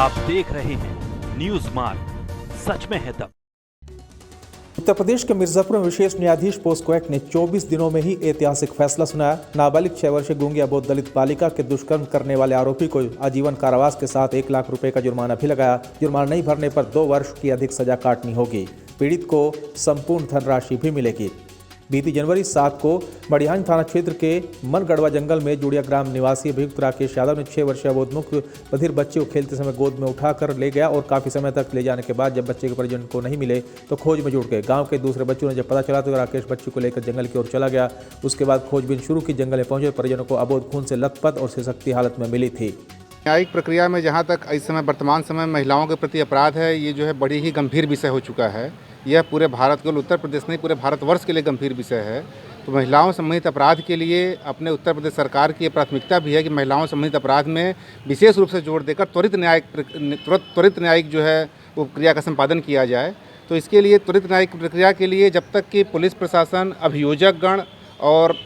आप देख रहे हैं न्यूज मार्ग, सच में है दम। उत्तर प्रदेश के मिर्जापुर में विशेष न्यायाधीश पोस्को एक्ट ने 24 दिनों में ही ऐतिहासिक फैसला सुनाया। नाबालिग 6 वर्षीय गूंगी अबोध दलित बालिका के दुष्कर्म करने वाले आरोपी को आजीवन कारावास के साथ 1 लाख रुपए का जुर्माना भी लगाया। जुर्माना नहीं भरने पर 2 वर्ष की अधिक सजा काटनी होगी। पीड़ित को संपूर्ण धनराशि भी मिलेगी। बीती जनवरी 7 को मडिहानी थाना क्षेत्र के मनगढ़वा जंगल में जुड़िया ग्राम निवासी अभियुक्त राकेश यादव ने 6 वर्षीय अबोधमुख बधिर बच्चे को खेलते समय गोद में उठाकर ले गया और काफी समय तक ले जाने के बाद जब बच्चे के परिजन को नहीं मिले तो खोज में जुट गए। गांव के दूसरे बच्चों ने जब पता चला तो राकेश बच्चे को लेकर जंगल की ओर चला गया। उसके बाद खोजबीन शुरू की। जंगल में पहुंचे परिजनों को अबोध खून से लथपथ और सिसकती हालत में मिली थी। न्यायिक प्रक्रिया में जहाँ तक इस समय वर्तमान समय महिलाओं के प्रति अपराध है, ये जो है बड़ी ही गंभीर विषय हो चुका है। यह पूरे भारत, केवल उत्तर प्रदेश नहीं पूरे भारतवर्ष के लिए गंभीर विषय है। तो महिलाओं संबंधित अपराध के लिए अपने उत्तर प्रदेश सरकार की प्राथमिकता भी है कि महिलाओं संबंधित अपराध में विशेष रूप से जोर देकर त्वरित न्यायिक जो है वो प्रक्रिया का संपादन किया जाए। तो इसके लिए त्वरित न्यायिक प्रक्रिया के लिए जब तक कि पुलिस प्रशासन, अभियोजक गण और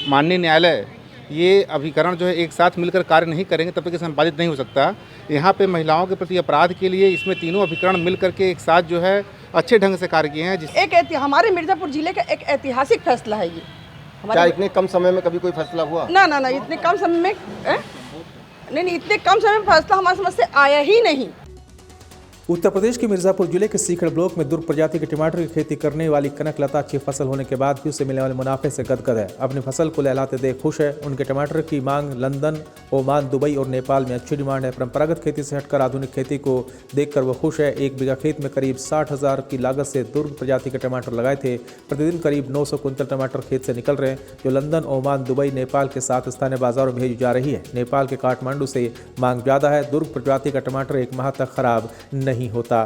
माननीय न्यायालय ये अभिकरण जो है एक साथ मिलकर कार्य नहीं करेंगे तब तक ये संपादित नहीं हो सकता। यहाँ पे महिलाओं के प्रति अपराध के लिए इसमें तीनों अभिकरण मिल करके एक साथ जो है अच्छे ढंग से कार्य किए हैं। हमारे मिर्जापुर जिले का एक ऐतिहासिक फैसला है ये। क्या इतने कम समय में कभी कोई फैसला हुआ? ना इतने कम समय में नहीं, इतने कम समय में फैसला हमारे समझ से आया ही नहीं। उत्तर प्रदेश के मिर्जापुर जिले के सीखड़ ब्लॉक में दुर्ग प्रजाति के टमाटर की खेती करने वाली कनक लता अच्छी फसल होने के बाद भी उसे मिलने वाले मुनाफे से गदगद है। अपनी फसल को लहलाते देख खुश है। उनके टमाटर की मांग लंदन, ओमान, दुबई और नेपाल में अच्छी डिमांड है। परंपरागत खेती से हटकर आधुनिक खेती को देखकर वो खुश है। 1 बीघा खेत में करीब 60,000 की लागत से दुर्ग प्रजाति के टमाटर लगाए थे। प्रतिदिन करीब 900 कुंतल टमाटर खेत से निकल रहे हैं, जो लंदन, ओमान, दुबई, नेपाल के साथ स्थानीय बाजारों में भेजी जा रही है। नेपाल के काठमांडू से मांग ज्यादा है। दुर्ग प्रजाति का टमाटर 1 माह तक खराब नहीं होता।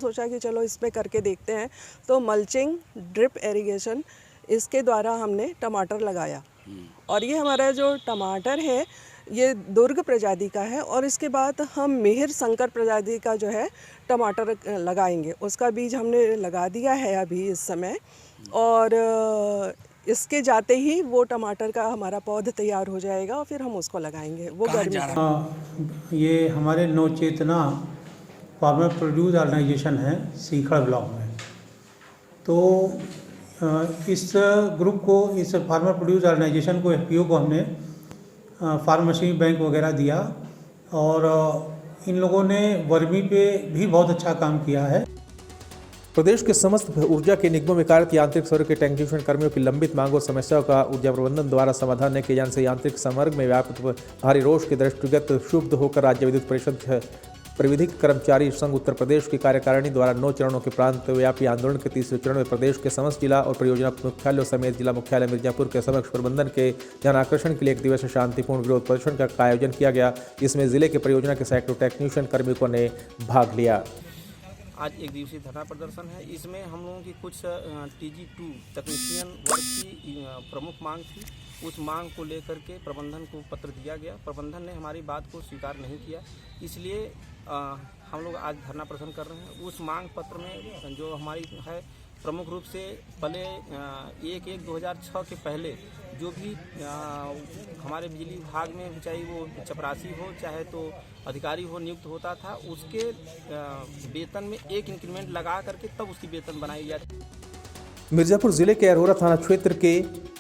सोचा कि चलो इसमें करके देखते हैं, तो मल्चिंग, ड्रिप इरिगेशन, इसके द्वारा हमने टमाटर लगाया। और ये हमारा जो टमाटर है ये दुर्ग प्रजाति का है। और इसके बाद हम मिहिर शंकर प्रजाति का जो है टमाटर लगाएंगे। उसका बीज हमने लगा दिया है अभी इस समय। और इसके जाते ही वो टमाटर का हमारा पौधा तैयार हो जाएगा और फिर हम उसको लगाएंगे। वो गर्मी ये हमारे नवचेतना फार्मर प्रोड्यूस ऑर्गेनाइजेशन है सीखड़ ब्लॉक में। तो इस ग्रुप को, इस फार्मर प्रोड्यूस ऑर्गेनाइजेशन को, FPO को हमने फार्मेसी बैंक वगैरह दिया। और इन लोगों ने वर्मी पे भी बहुत अच्छा काम किया है। प्रदेश के समस्त ऊर्जा के निगमों में कार्यरत यांत्रिक सर्व के टेक्नीशियन कर्मियों की लंबित मांगों और समस्याओं का ऊर्जा प्रबंधन द्वारा समाधान न किए जाने से यांत्रिक समर्ग में व्याप्त भारी रोष के दृष्टिगत क्षुब्ध होकर राज्य विद्युत परिषद प्रविधिक कर्मचारी संघ उत्तर प्रदेश की कार्यकारिणी द्वारा 9 चरणों के प्रांत व्यापी आंदोलन के तीसरे चरण में प्रदेश के समस्त जिला और परियोजना मुख्यालयों समेत जिला मुख्यालय मिर्जापुर के समक्ष प्रबंधन के जन आकर्षण के लिए 1 दिवसीय शांतिपूर्ण विरोध प्रदर्शन का आयोजन किया गया। इसमें जिले के परियोजना के सैकड़ों टेक्नीशियन कार्मिकों ने भाग लिया। आज 1 दिवसीय धरना प्रदर्शन है। इसमें हम लोगों की कुछ TG2 टेक्नीशियन वर्ग की प्रमुख मांग थी। उस मांग को लेकर के प्रबंधन को पत्र दिया गया। प्रबंधन ने हमारी बात को स्वीकार नहीं किया, इसलिए हम लोग आज धरना प्रदर्शन कर रहे हैं। उस मांग पत्र में जो हमारी है प्रमुख रूप से पहले 1/1/2006 के पहले जो भी हमारे बिजली विभाग में चाहे वो चपरासी हो चाहे तो अधिकारी हो नियुक्त होता था, उसके वेतन में 1 इंक्रीमेंट लगा करके तब उसकी वेतन बनाई जाती। मिर्जापुर जिले के अरोरा थाना क्षेत्र के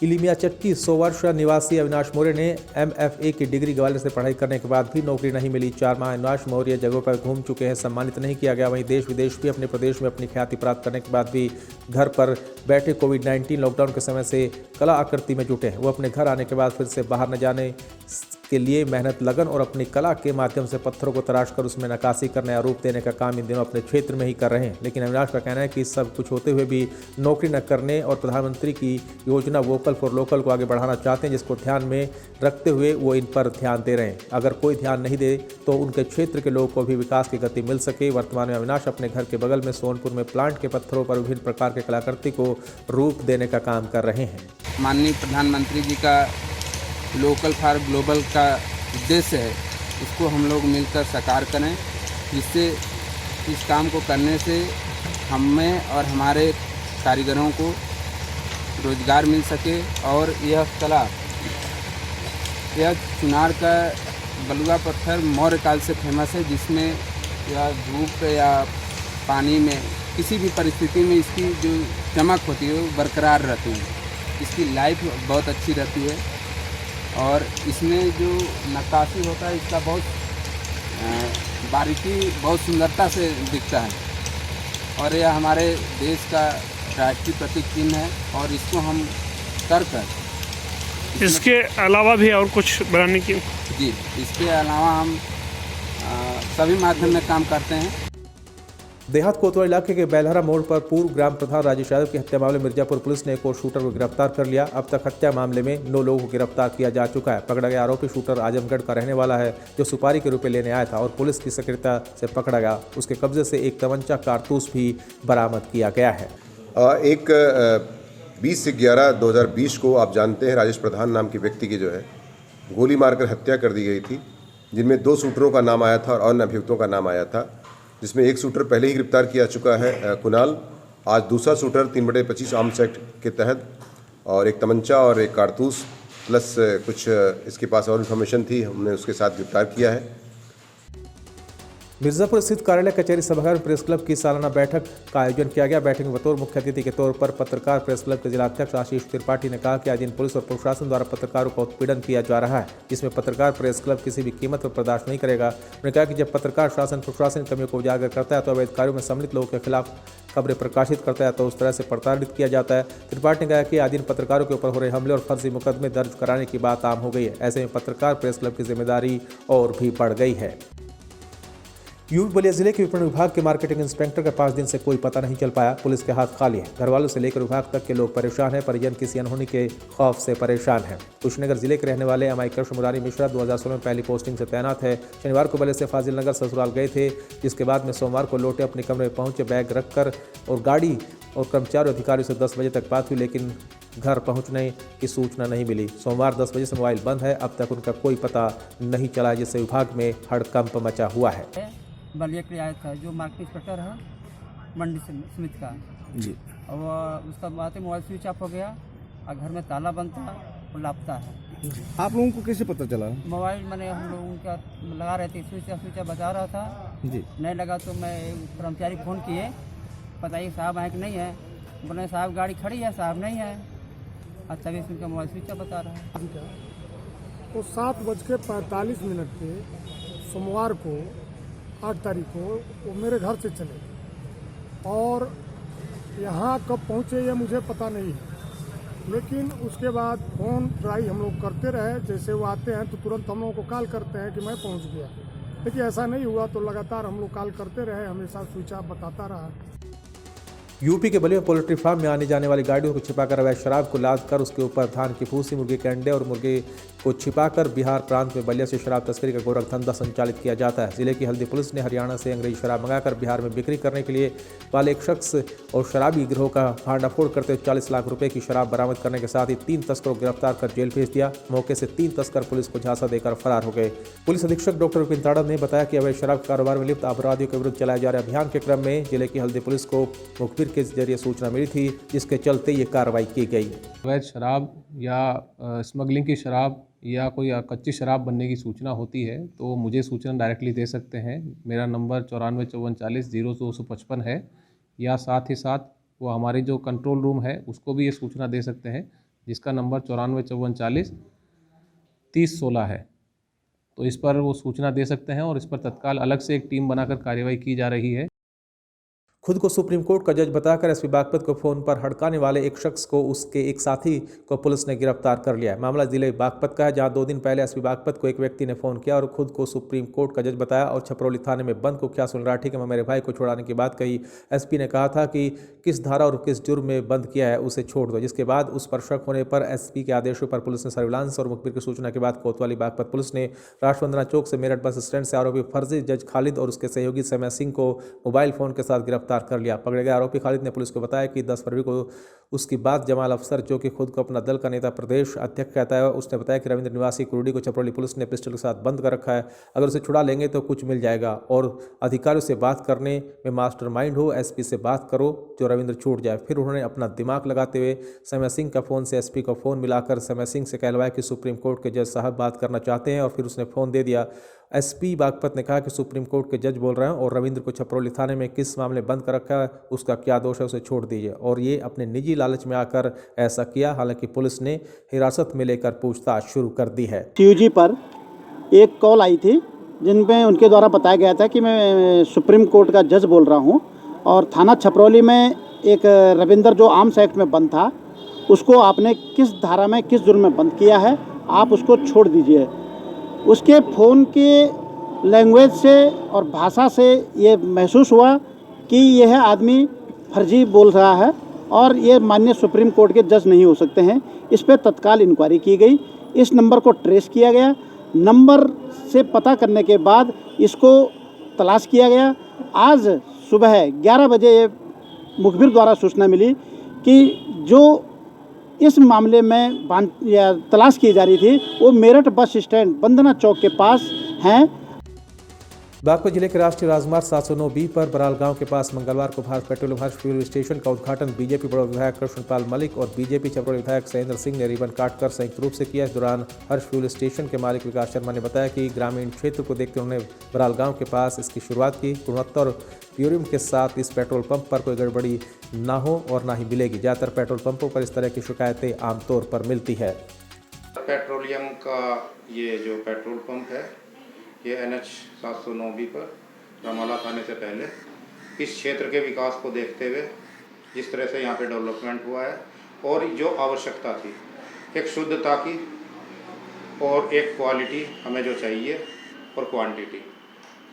इलिमिया चट्टी 100 वर्ष निवासी अविनाश मौर्य ने MFA की डिग्री ग्वालियर से पढ़ाई करने के बाद भी नौकरी नहीं मिली। 4 माह अविनाश मौर्य जगहों पर घूम चुके हैं, सम्मानित नहीं किया गया। वहीं देश विदेश भी अपने प्रदेश में अपनी ख्याति प्राप्त करने के बाद भी घर पर बैठे कोविड-19 लॉकडाउन के समय से कला आकृति में जुटे हैं। वो अपने घर आने के बाद फिर से बाहर न जाने के लिए मेहनत, लगन और अपनी कला के माध्यम से पत्थरों को तराश कर उसमें नक्काशी करने, आरोप देने का काम इन दिनों अपने क्षेत्र में ही कर रहे हैं। लेकिन अविनाश का कहना है कि सब कुछ होते हुए भी नौकरी न करने और प्रधानमंत्री की योजना वोकल फॉर लोकल को आगे बढ़ाना चाहते हैं, जिसको ध्यान में रखते हुए वो इन पर ध्यान दे रहे हैं। अगर कोई ध्यान नहीं दे तो उनके क्षेत्र के लोगों को भी विकास की गति मिल सके। वर्तमान में अविनाश अपने घर के बगल में सोनपुर में प्लांट के पत्थरों पर विभिन्न प्रकार के कलाकृति को रूप देने का काम कर रहे हैं। माननीय प्रधानमंत्री जी का लोकल फॉर ग्लोबल का उद्देश्य है, इसको हम लोग मिलकर साकार करें, जिससे इस काम को करने से हमें और हमारे कारीगरों को रोजगार मिल सके। और यह कला, यह चुनार का बलुआ पत्थर मौर्य काल से फेमस है, जिसमें या धूप या पानी में किसी भी परिस्थिति में इसकी जो चमक होती है वो बरकरार रहती है, इसकी लाइफ बहुत अच्छी रहती है और इसमें जो नक्काशी होता है इसका बहुत बारीकी बहुत सुंदरता से दिखता है और यह हमारे देश का राष्ट्रीय प्रतीक चिन्ह है और इसको हम कर इसके अलावा भी और कुछ बनाने की जी, इसके अलावा हम सभी माध्यम में काम करते हैं। देहात कोतवाल इलाके के बेलहरा मोड़ पर पूर्व ग्राम प्रधान राजेश यादव की हत्या मामले में मिर्जापुर पुलिस ने एक और शूटर को गिरफ्तार कर लिया। अब तक हत्या मामले में 9 लोगों को गिरफ्तार किया जा चुका है। पकड़ा गया आरोपी शूटर आजमगढ़ का रहने वाला है, जो सुपारी के रुपए लेने आया था और पुलिस की सक्रियता से पकड़ा गया। उसके कब्जे से एक तमंचा कारतूस भी बरामद किया गया है। एक 20/11/2020 को आप जानते हैं राजेश प्रधान नाम के व्यक्ति की जो है गोली मारकर हत्या कर दी गई थी, जिनमें 2 शूटरों का नाम आया था और अन्य अभियुक्तों का नाम आया था, जिसमें एक शूटर पहले ही गिरफ्तार किया चुका है कुणाल। आज दूसरा शूटर 3/25 आर्म्स एक्ट के तहत और एक तमंचा और एक कारतूस प्लस कुछ इसके पास और इन्फॉर्मेशन थी, हमने उसके साथ गिरफ्तार किया है। मिर्जापुर स्थित कार्यालय कचहरी सभागार में प्रेस क्लब की सालाना बैठक का आयोजन किया गया। बैठक में बतौर मुख्य अतिथि के तौर पर पत्रकार प्रेस क्लब के जिलाध्यक्ष आशीष त्रिपाठी ने कहा कि आज इन पुलिस और प्रशासन द्वारा पत्रकारों का उत्पीड़न किया जा रहा है, जिसमें पत्रकार प्रेस क्लब किसी भी कीमत पर बर्दाश्त नहीं करेगा। उन्होंने कहा कि जब पत्रकार शासन प्रशासन कमियों को उजागर करता है तो अवैध कार्यों में सम्मिलित लोगों के खिलाफ खबरें प्रकाशित करता है तो उस तरह से प्रताड़ित किया जाता है। त्रिपाठी ने कहा कि आज इन पत्रकारों के ऊपर हो रहे हमले और फर्जी मुकदमे दर्ज कराने की बात आम हो गई है। ऐसे में पत्रकार प्रेस क्लब की जिम्मेदारी और भी बढ़ गई है। यूपी बलिया जिले के विपणन विभाग के मार्केटिंग इंस्पेक्टर का 5 दिन से कोई पता नहीं चल पाया। पुलिस के हाथ खाली है। घर वालों से लेकर विभाग तक के लोग परेशान हैं। परिजन किसी अनहोनी के खौफ से परेशान हैं। कुशीनगर जिले के रहने वाले एमआई कृष्ण मुरारी मिश्रा 2016 में पहली पोस्टिंग से तैनात है। शनिवार को बलिया से फाजिल नगर ससुराल गए थे, जिसके बाद में सोमवार को लौटे अपने कमरे में पहुंचे, बैग रखकर और गाड़ी और कर्मचारी अधिकारियों से 10 बजे तक बात हुई, लेकिन घर पहुंचने की सूचना नहीं मिली। सोमवार 10 बजे से मोबाइल बंद है। अब तक उनका कोई पता नहीं चला, जिससे विभाग में हड़कंप मचा हुआ है। बलिया के आया था जो मार्केट इंस्पेक्टर है मंडी समिति का जी, और उसका बात है मोबाइल स्विच ऑफ हो गया और घर में ताला बंद था और लापता है। आप लोगों को कैसे पता चला? मोबाइल मैंने हम लोगों का लगा रहे थे, स्विच ऑफ बता रहा था जी, नहीं लगा तो मैं कर्मचारी फ़ोन किए, बताइए साहब है कि नहीं है। बोले साहब गाड़ी खड़ी है, साहब नहीं है। और तभी उनका मोबाइल स्विच ऑफ बता रहा है। तो 7:45 पे सोमवार को 8 तारीख को वो मेरे घर से चले और यहाँ कब पहुँचे ये मुझे पता नहीं है, लेकिन उसके बाद फ़ोन ट्राई हम लोग करते रहे। जैसे वो आते हैं तो तुरंत हम लोगों को कॉल करते हैं कि मैं पहुँच गया, लेकिन ऐसा नहीं हुआ। तो लगातार हम लोग कॉल करते रहे, हमेशा स्विच ऑफ बताता रहा। यूपी के बलिया पोल्ट्री फार्म में आने जाने वाली गाड़ियों को छिपाकर अवैध शराब को लाद कर उसके ऊपर धान की भूसी, मुर्गे के अंडे और मुर्गे को छिपाकर बिहार प्रांत में बलिया से शराब तस्करी का गोरख धंधा संचालित किया जाता है। जिले की हल्दी पुलिस ने हरियाणा से अंग्रेजी शराब मंगाकर बिहार में बिक्री करने के लिए वाले एक शख्स और शराबी गिरोह का भांडाफोड़ करते हुए 40 लाख रुपए की शराब बरामद करने के साथ ही 3 तस्करों को गिरफ्तार कर जेल भेज दिया। मौके से 3 तस्कर पुलिस को झांसा देकर फरार हो गए। पुलिस अधीक्षक डॉक्टर विपिन ताड़ा ने बताया कि अवैध शराब कारोबार में लिप्त अपराधियों के विरुद्ध चलाए जा रहे अभियान के क्रम में जिले की हल्दी पुलिस को मुखबिर के जरिए सूचना मिली थी, जिसके चलते ये कार्रवाई की गई। अवैध शराब या स्मगलिंग की शराब या कोई कच्ची शराब बनने की सूचना होती है तो मुझे सूचना डायरेक्टली दे सकते हैं। मेरा नंबर 9454400255 है, या साथ ही साथ वो हमारे जो कंट्रोल रूम है उसको भी ये सूचना दे सकते हैं, जिसका नंबर 9454403016 है। तो इस पर वो सूचना दे सकते हैं और इस पर तत्काल अलग से एक टीम बनाकर कार्रवाई की जा रही है। खुद को सुप्रीम कोर्ट का जज बताकर एसपी बागपत को फोन पर हड़काने वाले एक शख्स को उसके एक साथी को पुलिस ने गिरफ्तार कर लिया है। मामला जिले बागपत का है, जहां 2 दिन पहले एसपी बागपत को एक व्यक्ति ने फोन किया और खुद को सुप्रीम कोर्ट का जज बताया और छपरौली थाने में बंद कुख्यात सुनराठी के मेरे भाई को छुड़ाने की बात कही। एसपी ने कहा था कि किस धारा और किस जुर्म में बंद किया है उसे छोड़ दो, जिसके बाद उस पर शक होने पर एसपी के आदेशों पर पुलिस ने सर्विलांस और मुखबिर की सूचना के बाद कोतवाली बागपत पुलिस ने राष्ट्रवंदना चौक से मेरठ बस स्टैंड से आरोपी फर्जी जज खालिद और उसके सहयोगी समय सिंह को मोबाइल फोन के साथ गिरफ्तार गिरफ्तार कर लिया। पकड़े गए आरोपी खालिद ने पुलिस को बताया कि 10 फरवरी को उसकी बात जमाल अफसर, जो कि खुद को अपना दल का नेता प्रदेश अध्यक्ष कहता है, उसने बताया कि रविंद्र निवासी कुरुडी को छपरौली पुलिस ने पिस्टल के साथ बंद कर रखा है, अगर उसे छुड़ा लेंगे तो कुछ मिल जाएगा और अधिकारियों से बात करने में मास्टरमाइंड हो, एसपी से बात करो जो रविंद्र छूट जाए। फिर उन्होंने अपना दिमाग लगाते हुए समय सिंह का फ़ोन से एसपी को फ़ोन मिलाकर समय सिंह से कहलवाया कि सुप्रीम कोर्ट के जज साहब बात करना चाहते हैं और फिर उसने फ़ोन दे दिया। एसपी बागपत ने कहा कि सुप्रीम कोर्ट के जज बोल रहे हैं और रविंद्र को छपरौली थाने में किस मामले बंद कर रखा है, उसका क्या दोष है, उसे छोड़ दीजिए। और ये अपने निजी लालच में आकर ऐसा किया। हालांकि पुलिस ने हिरासत में लेकर पूछताछ शुरू कर दी है। सीयूजी पर एक कॉल आई थी जिनमें उनके द्वारा बताया गया था कि मैं सुप्रीम कोर्ट का जज बोल रहा हूं और थाना छपरौली में एक रविंद्र जो आर्म्स एक्ट में बंद था, उसको आपने किस धारा में किस जुर्म में बंद किया है, आप उसको छोड़ दीजिए। उसके फ़ोन के लैंग्वेज से और भाषा से ये महसूस हुआ कि यह आदमी फर्जी बोल रहा है और ये माननीय सुप्रीम कोर्ट के जज नहीं हो सकते हैं। इस पर तत्काल इंक्वायरी की गई, इस नंबर को ट्रेस किया गया, नंबर से पता करने के बाद इसको तलाश किया गया। आज सुबह 11 बजे ये मुखबिर द्वारा सूचना मिली कि जो इस मामले में तलाश की जा रही थी वो मेरठ बस स्टैंड बंदना चौक के पास हैं। बागपत जिले के राष्ट्रीय राजमार्ग 709B पर बराल गांव के पास मंगलवार को भारत पेट्रोलियम हर्ष फ्यूल स्टेशन का उद्घाटन बीजेपी बड़ौदा विधायक कृष्णपाल मलिक और बीजेपी छपरौली विधायक सहेंद्र सिंह ने रिबन काटकर संयुक्त रूप से किया। इस दौरान हर्ष फ्यूल स्टेशन के मालिक विकास शर्मा ने बताया कि ग्रामीण क्षेत्र को देखते उन्होंने बराल गांव के पास इसकी शुरुआत की। गुणवत्ता और प्योरियम के साथ इस पेट्रोल पंप पर कोई गड़बड़ी ना हो और ना ही मिलेगी। ज़्यादातर पेट्रोल पंपों पर इस तरह की शिकायतें आमतौर पर मिलती है। पेट्रोलियम का ये जो पेट्रोल पंप है ये NH 709B पर रमाला थाने से पहले इस क्षेत्र के विकास को देखते हुए जिस तरह से यहाँ पे डेवलपमेंट हुआ है और जो आवश्यकता थी एक शुद्धता की और एक क्वालिटी हमें जो चाहिए और क्वांटिटी,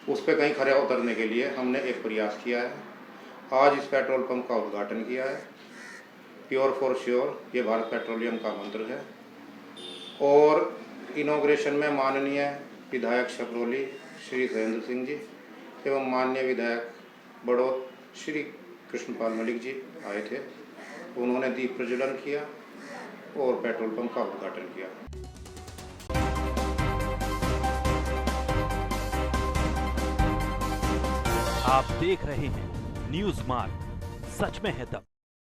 उस पर कहीं खरे उतरने के लिए हमने एक प्रयास किया है। आज इस पेट्रोल पंप का उद्घाटन किया है। प्योर फॉर श्योर ये भारत पेट्रोलियम का मंत्र है और इनॉग्रेशन में माननीय विधायक छपरौली श्री सहेंद्र सिंह जी एवं माननीय विधायक बड़ौद श्री कृष्णपाल मलिक जी आए थे। उन्होंने दीप प्रज्वलन किया और पेट्रोल पंप का उद्घाटन किया। आप देख रहे हैं न्यूज़ मार्ग, सच में है दम।